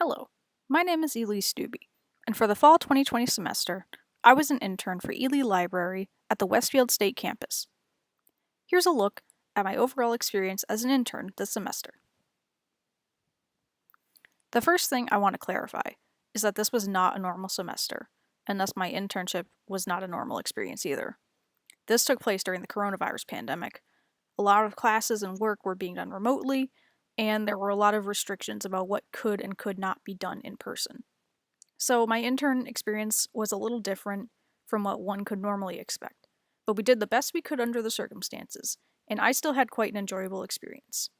Hello, my name is Elise Dube, and for the fall 2020 semester, I was an intern for Ely Library at the Westfield State Campus. Here's a look at my overall experience as an intern this semester. The first thing I want to clarify is that this was not a normal semester, and thus my internship was not a normal experience either. This took place during the coronavirus pandemic. A lot of classes and work were being done remotely, and there were a lot of restrictions about what could and could not be done in person. So my intern experience was a little different from what one could normally expect, but we did the best we could under the circumstances, and I still had quite an enjoyable experience.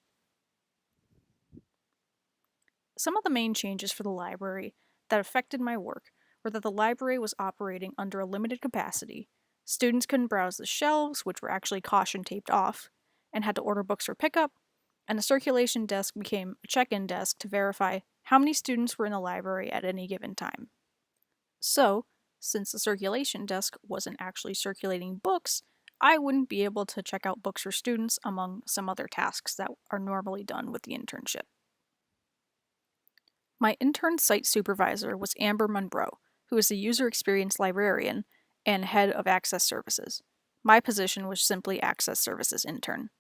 Some of the main changes for the library that affected my work were that the library was operating under a limited capacity, students couldn't browse the shelves, which were actually caution taped off, and had to order books for pickup, and the circulation desk became a check-in desk to verify how many students were in the library at any given time. So, since the circulation desk wasn't actually circulating books, I wouldn't be able to check out books for students among some other tasks that are normally done with the internship. My intern site supervisor was Amber Monroe, who is the user experience librarian and head of access services. My position was simply access services intern.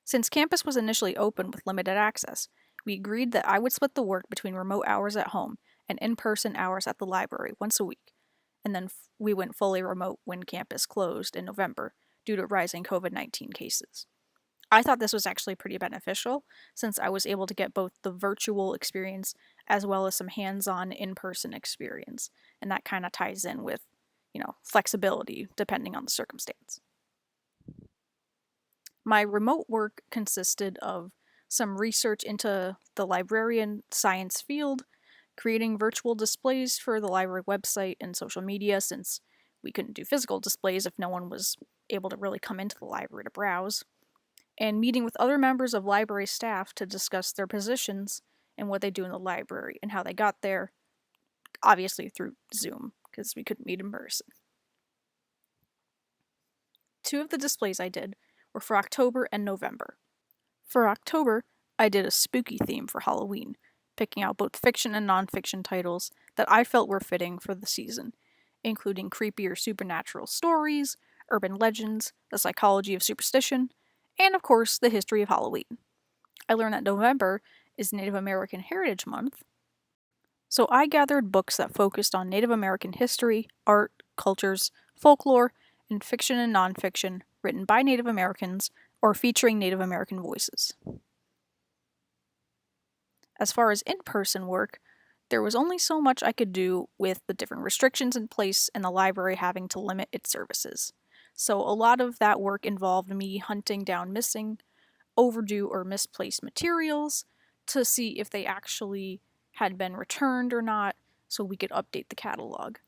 Since campus was initially open with limited access, we agreed that I would split the work between remote hours at home and in-person hours at the library once a week, and then we went fully remote when campus closed in November due to rising COVID-19 cases. I thought this was actually pretty beneficial since I was able to get both the virtual experience as well as some hands-on in-person experience, and that kind of ties in with, flexibility depending on the circumstance. My remote work consisted of some research into the librarian science field, creating virtual displays for the library website and social media since we couldn't do physical displays if no one was able to really come into the library to browse, and meeting with other members of library staff to discuss their positions and what they do in the library and how they got there, obviously through Zoom because we couldn't meet in person. Two of the displays I did were for October and November. For October, I did a spooky theme for Halloween, picking out both fiction and nonfiction titles that I felt were fitting for the season, including creepy or supernatural stories, urban legends, the psychology of superstition, and of course, the history of Halloween. I learned that November is Native American Heritage Month, so I gathered books that focused on Native American history, art, cultures, folklore, and fiction and nonfiction written by Native Americans or featuring Native American voices. As far as in-person work, there was only so much I could do with the different restrictions in place and the library having to limit its services. So a lot of that work involved me hunting down missing, overdue, or misplaced materials to see if they actually had been returned or not, so we could update the catalog.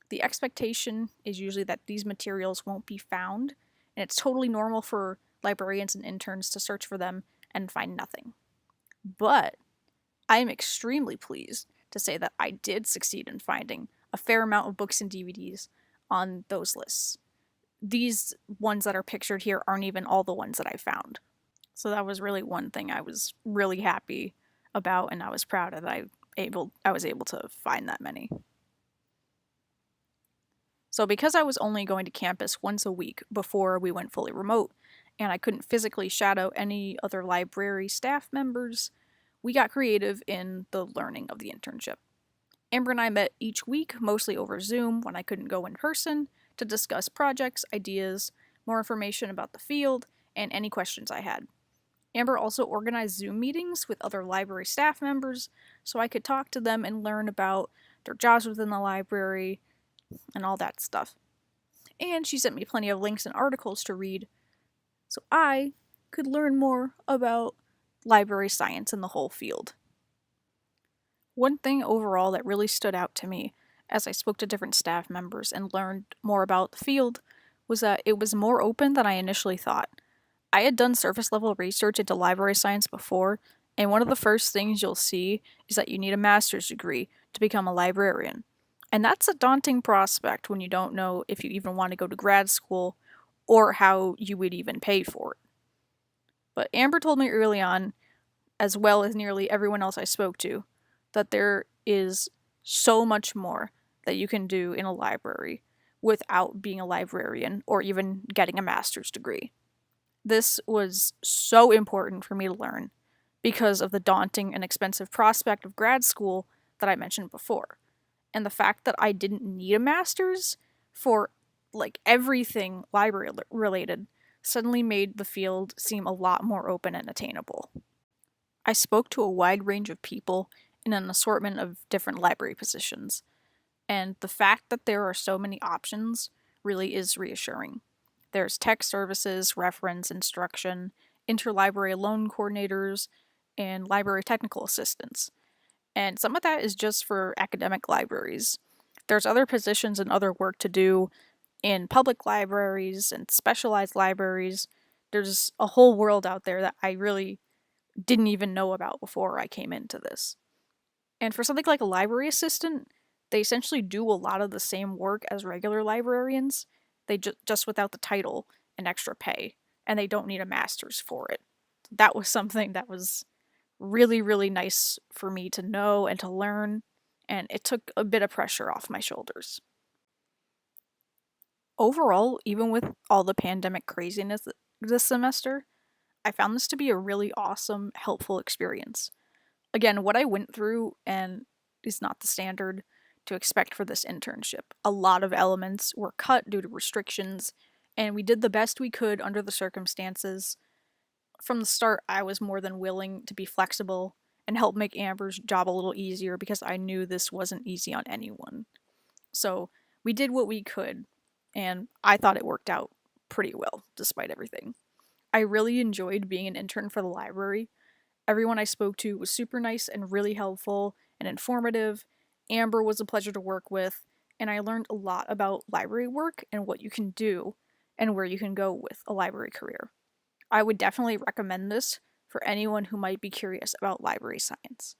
The expectation is usually that these materials won't be found, and it's totally normal for librarians and interns to search for them and find nothing. But I am extremely pleased to say that I did succeed in finding a fair amount of books and DVDs on those lists. These ones that are pictured here aren't even all the ones that I found. So that was really one thing I was really happy about, and I was proud that I was able to find that many. So because I was only going to campus once a week before we went fully remote, and I couldn't physically shadow any other library staff members, we got creative in the learning of the internship. Amber and I met each week, mostly over Zoom when I couldn't go in person, to discuss projects, ideas, more information about the field, and any questions I had. Amber also organized Zoom meetings with other library staff members so I could talk to them and learn about their jobs within the library and all that stuff. And she sent me plenty of links and articles to read so I could learn more about library science and the whole field. One thing overall that really stood out to me as I spoke to different staff members and learned more about the field was that it was more open than I initially thought. I had done surface level research into library science before, and one of the first things you'll see is that you need a master's degree to become a librarian. And that's a daunting prospect when you don't know if you even want to go to grad school or how you would even pay for it. But Amber told me early on, as well as nearly everyone else I spoke to, that there is so much more that you can do in a library without being a librarian or even getting a master's degree. This was so important for me to learn because of the daunting and expensive prospect of grad school that I mentioned before. And the fact that I didn't need a master's for like everything library related suddenly made the field seem a lot more open and attainable. I spoke to a wide range of people in an assortment of different library positions, and the fact that there are so many options really is reassuring. There's tech services, reference, instruction, interlibrary loan coordinators, and library technical assistants. And some of that is just for academic libraries. There's other positions and other work to do in public libraries and specialized libraries. There's a whole world out there that I really didn't even know about before I came into this. And for something like a library assistant, they essentially do a lot of the same work as regular librarians. They just without the title and extra pay, and they don't need a master's for it. That was something that was really, really nice for me to know and to learn, and it took a bit of pressure off my shoulders. Overall, even with all the pandemic craziness this semester, I found this to be a really awesome, helpful experience. Again, what I went through and is not the standard to expect for this internship. A lot of elements were cut due to restrictions, and we did the best we could under the circumstances. From the start, I was more than willing to be flexible and help make Amber's job a little easier because I knew this wasn't easy on anyone. So we did what we could, and I thought it worked out pretty well, despite everything. I really enjoyed being an intern for the library. Everyone I spoke to was super nice and really helpful and informative. Amber was a pleasure to work with, and I learned a lot about library work and what you can do and where you can go with a library career. I would definitely recommend this for anyone who might be curious about library science.